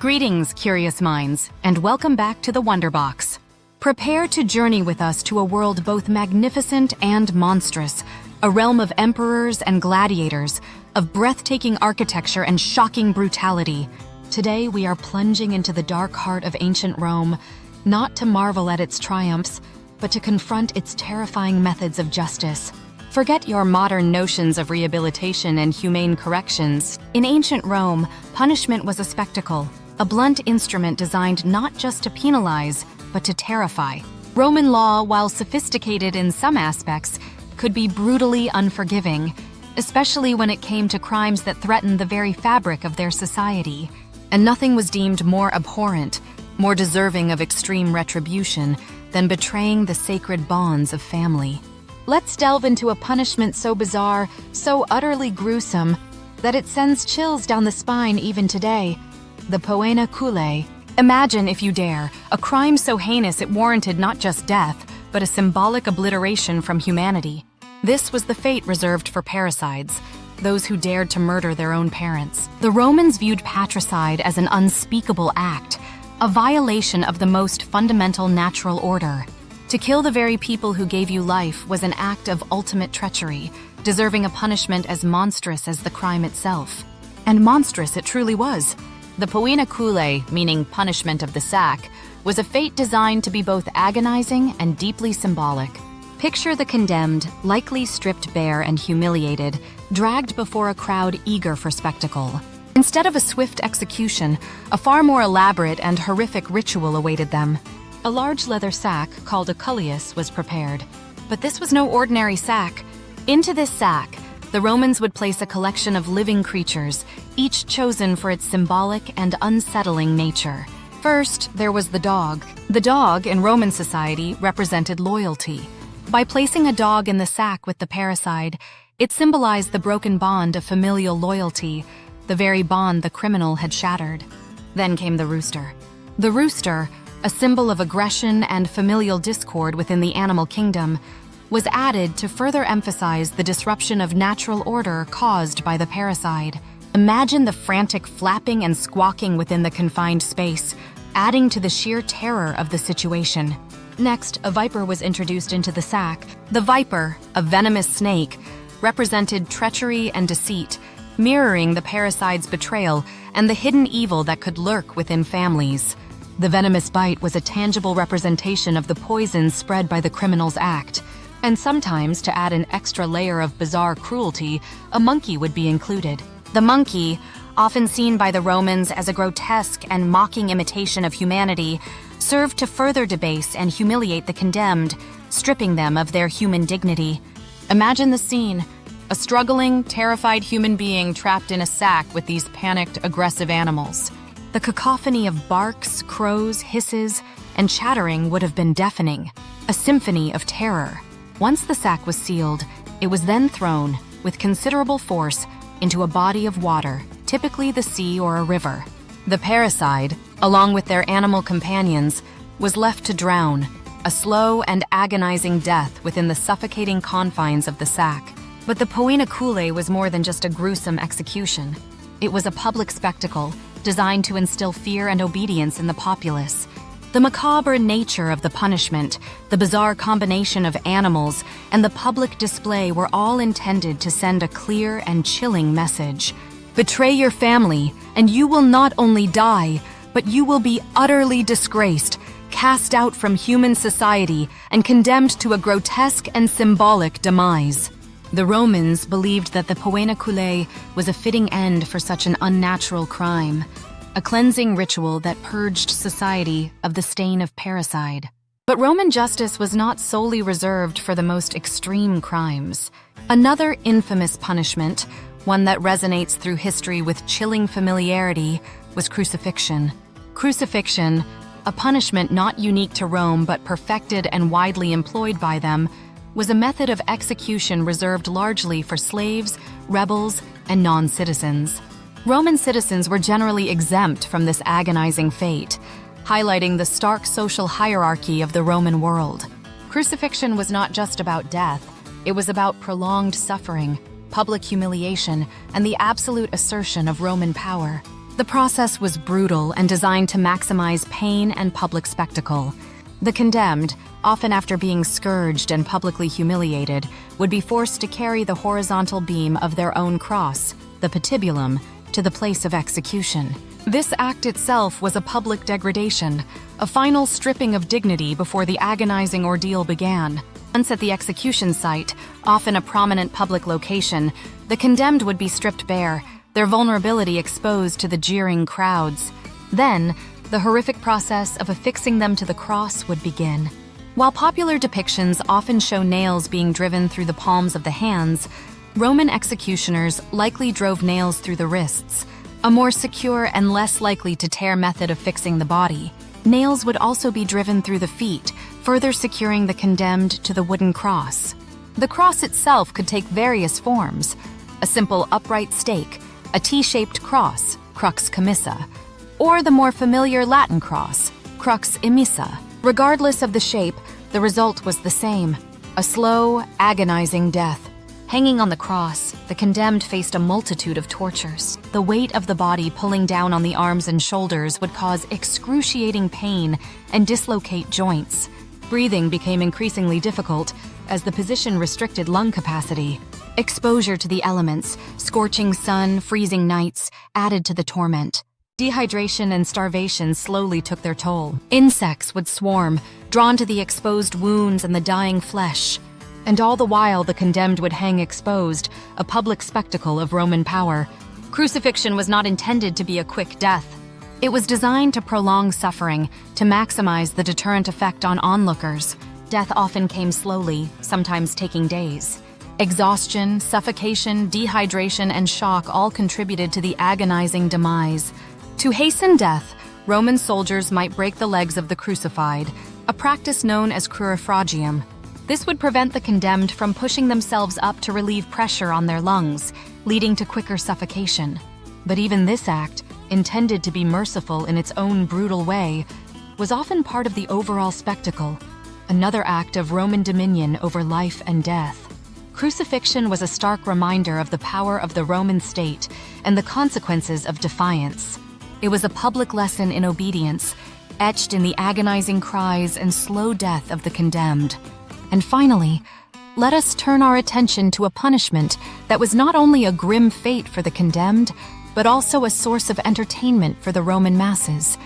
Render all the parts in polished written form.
Greetings, curious minds, and welcome back to the Wonder Box. Prepare to journey with us to a world both magnificent and monstrous, a realm of emperors and gladiators, of breathtaking architecture and shocking brutality. Today, we are plunging into the dark heart of ancient Rome, not to marvel at its triumphs, but to confront its terrifying methods of justice. Forget your modern notions of rehabilitation and humane corrections. In ancient Rome, punishment was a spectacle, a blunt instrument designed not just to penalize, but to terrify. Roman law, while sophisticated in some aspects, could be brutally unforgiving, especially when it came to crimes that threatened the very fabric of their society. And nothing was deemed more abhorrent, more deserving of extreme retribution, than betraying the sacred bonds of family. Let's delve into a punishment so bizarre, so utterly gruesome, that it sends chills down the spine even today. The poena culae. Imagine, if you dare, a crime so heinous it warranted not just death, but a symbolic obliteration from humanity. This was the fate reserved for parricides, those who dared to murder their own parents. The Romans viewed patricide as an unspeakable act, a violation of the most fundamental natural order. To kill the very people who gave you life was an act of ultimate treachery, deserving a punishment as monstrous as the crime itself. And monstrous it truly was. The poena culae, meaning punishment of the sack, was a fate designed to be both agonizing and deeply symbolic. Picture the condemned, likely stripped bare and humiliated, dragged before a crowd eager for spectacle. Instead of a swift execution, a far more elaborate and horrific ritual awaited them. A large leather sack, called a cullius, was prepared. But this was no ordinary sack. Into this sack, the Romans would place a collection of living creatures, each chosen for its symbolic and unsettling nature. First, there was the dog. The dog, in Roman society, represented loyalty. By placing a dog in the sack with the parricide, it symbolized the broken bond of familial loyalty, the very bond the criminal had shattered. Then came the rooster. The rooster, a symbol of aggression and familial discord within the animal kingdom, was added to further emphasize the disruption of natural order caused by the parricide. Imagine the frantic flapping and squawking within the confined space, adding to the sheer terror of the situation. Next, a viper was introduced into the sack. The viper, a venomous snake, represented treachery and deceit, mirroring the parricide's betrayal and the hidden evil that could lurk within families. The venomous bite was a tangible representation of the poison spread by the criminal's act. And sometimes, to add an extra layer of bizarre cruelty, a monkey would be included. The monkey, often seen by the Romans as a grotesque and mocking imitation of humanity, served to further debase and humiliate the condemned, stripping them of their human dignity. Imagine the scene: a struggling, terrified human being trapped in a sack with these panicked, aggressive animals. The cacophony of barks, crows, hisses, and chattering would have been deafening, a symphony of terror. Once the sack was sealed, it was then thrown, with considerable force, into a body of water, typically the sea or a river. The parricide, along with their animal companions, was left to drown, a slow and agonizing death within the suffocating confines of the sack. But the poena culae was more than just a gruesome execution. It was a public spectacle designed to instill fear and obedience in the populace. The macabre nature of the punishment, the bizarre combination of animals, and the public display were all intended to send a clear and chilling message. Betray your family, and you will not only die, but you will be utterly disgraced, cast out from human society, and condemned to a grotesque and symbolic demise. The Romans believed that the poena culae was a fitting end for such an unnatural crime, a cleansing ritual that purged society of the stain of parricide. But Roman justice was not solely reserved for the most extreme crimes. Another infamous punishment, one that resonates through history with chilling familiarity, was crucifixion. Crucifixion, a punishment not unique to Rome but perfected and widely employed by them, was a method of execution reserved largely for slaves, rebels, and non-citizens. Roman citizens were generally exempt from this agonizing fate, highlighting the stark social hierarchy of the Roman world. Crucifixion was not just about death, it was about prolonged suffering, public humiliation, and the absolute assertion of Roman power. The process was brutal and designed to maximize pain and public spectacle. The condemned, often after being scourged and publicly humiliated, would be forced to carry the horizontal beam of their own cross, the patibulum, to the place of execution. This act itself was a public degradation, a final stripping of dignity before the agonizing ordeal began. Once at the execution site, often a prominent public location, the condemned would be stripped bare, their vulnerability exposed to the jeering crowds. Then, the horrific process of affixing them to the cross would begin. While popular depictions often show nails being driven through the palms of the hands, Roman executioners likely drove nails through the wrists, a more secure and less likely to tear method of fixing the body. Nails would also be driven through the feet, further securing the condemned to the wooden cross. The cross itself could take various forms: a simple upright stake, a T-shaped cross, crux commissa, or the more familiar Latin cross, crux immissa. Regardless of the shape, the result was the same: a slow, agonizing death. Hanging on the cross, the condemned faced a multitude of tortures. The weight of the body pulling down on the arms and shoulders would cause excruciating pain and dislocate joints. Breathing became increasingly difficult as the position restricted lung capacity. Exposure to the elements, scorching sun, freezing nights, added to the torment. Dehydration and starvation slowly took their toll. Insects would swarm, drawn to the exposed wounds and the dying flesh. And all the while the condemned would hang exposed, a public spectacle of Roman power. Crucifixion was not intended to be a quick death. It was designed to prolong suffering, to maximize the deterrent effect on onlookers. Death often came slowly, sometimes taking days. Exhaustion, suffocation, dehydration, and shock all contributed to the agonizing demise. To hasten death, Roman soldiers might break the legs of the crucified, a practice known as crurifragium. This would prevent the condemned from pushing themselves up to relieve pressure on their lungs, leading to quicker suffocation. But even this act, intended to be merciful in its own brutal way, was often part of the overall spectacle, another act of Roman dominion over life and death. Crucifixion was a stark reminder of the power of the Roman state and the consequences of defiance. It was a public lesson in obedience, etched in the agonizing cries and slow death of the condemned. And finally, let us turn our attention to a punishment that was not only a grim fate for the condemned, but also a source of entertainment for the Roman masses: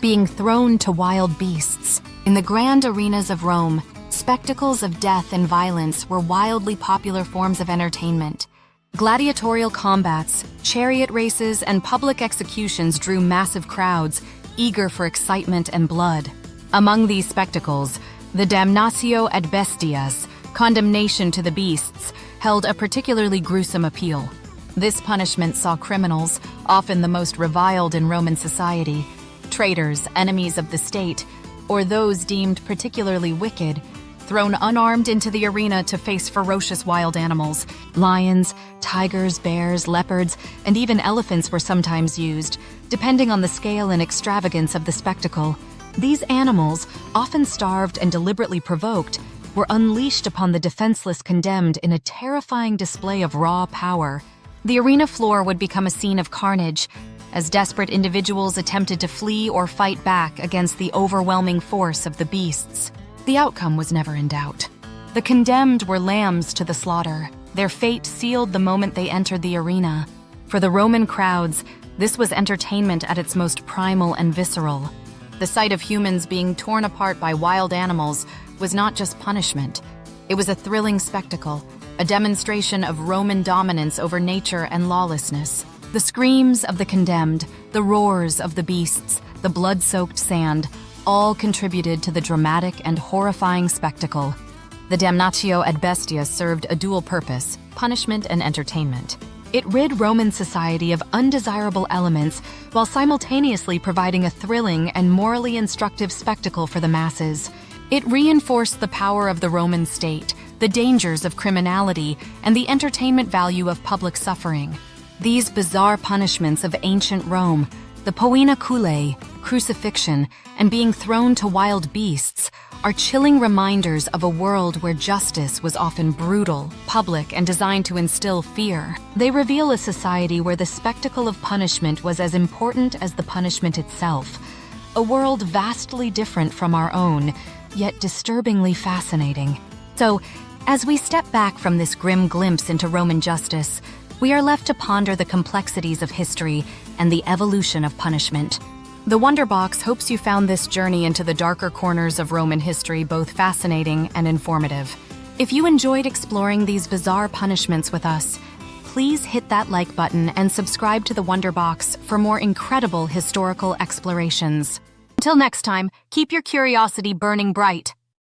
being thrown to wild beasts. In the grand arenas of Rome, spectacles of death and violence were wildly popular forms of entertainment. Gladiatorial combats, chariot races, and public executions drew massive crowds, eager for excitement and blood. Among these spectacles, the damnatio ad bestias, condemnation to the beasts, held a particularly gruesome appeal. This punishment saw criminals, often the most reviled in Roman society, traitors, enemies of the state, or those deemed particularly wicked, thrown unarmed into the arena to face ferocious wild animals. Lions, tigers, bears, leopards, and even elephants were sometimes used, depending on the scale and extravagance of the spectacle. These animals, often starved and deliberately provoked, were unleashed upon the defenseless condemned in a terrifying display of raw power. The arena floor would become a scene of carnage, as desperate individuals attempted to flee or fight back against the overwhelming force of the beasts. The outcome was never in doubt. The condemned were lambs to the slaughter. Their fate sealed the moment they entered the arena. For the Roman crowds, this was entertainment at its most primal and visceral. The sight of humans being torn apart by wild animals was not just punishment. It was a thrilling spectacle, a demonstration of Roman dominance over nature and lawlessness. The screams of the condemned, the roars of the beasts, the blood-soaked sand, all contributed to the dramatic and horrifying spectacle. The damnatio ad bestias served a dual purpose: punishment and entertainment. It rid Roman society of undesirable elements while simultaneously providing a thrilling and morally instructive spectacle for the masses. It reinforced the power of the Roman state, the dangers of criminality, and the entertainment value of public suffering. These bizarre punishments of ancient Rome, the poena culae, crucifixion, and being thrown to wild beasts, are chilling reminders of a world where justice was often brutal, public, and designed to instill fear. They reveal a society where the spectacle of punishment was as important as the punishment itself. A world vastly different from our own, yet disturbingly fascinating. So, as we step back from this grim glimpse into Roman justice, we are left to ponder the complexities of history and the evolution of punishment. The Wonderbox hopes you found this journey into the darker corners of Roman history both fascinating and informative. If you enjoyed exploring these bizarre punishments with us, please hit that like button and subscribe to the Wonderbox for more incredible historical explorations. Until next time, keep your curiosity burning bright.